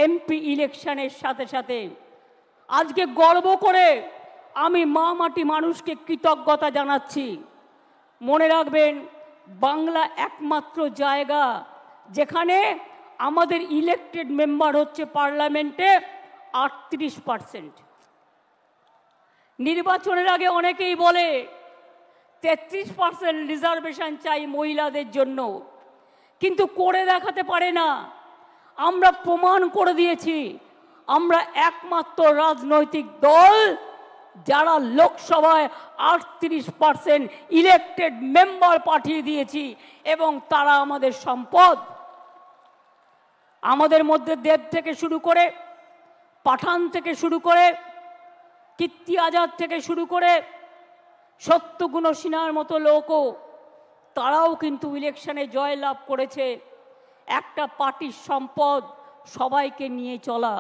MP ইলেকশনের সাথে সাথে আজকে গর্ব করে আমি মা মাটি মানুষকে কৃতজ্ঞতা জানাচ্ছি। মনে রাখবেন, বাংলা একমাত্র জায়গা যেখানে আমাদের ইলেক্টেড মেম্বার হচ্ছে পার্লামেন্টে 38%। নির্বাচনের আগে অনেকেই বলে 33% রিজার্ভেশন চাই মহিলাদের জন্য, কিন্তু করে দেখাতে পারে না। আমরা প্রমাণ করে দিয়েছি আমরা একমাত্র রাজনৈতিক দল যারা লোকসভায় 38% ইলেক্টেড মেম্বার পাঠিয়ে দিয়েছি, এবং তারা আমাদের সম্পদ। আমাদের মধ্যে দেব থেকে শুরু করে, পাঠান থেকে শুরু করে, কীর্তি আজাদ থেকে শুরু করে, সত্যগুণ সিনহার মতো লোকও তারাও কিন্তু ইলেকশনে জয়লাভ করেছে। একটা পার্টির সম্পদ সবাইকে নিয়ে চলা।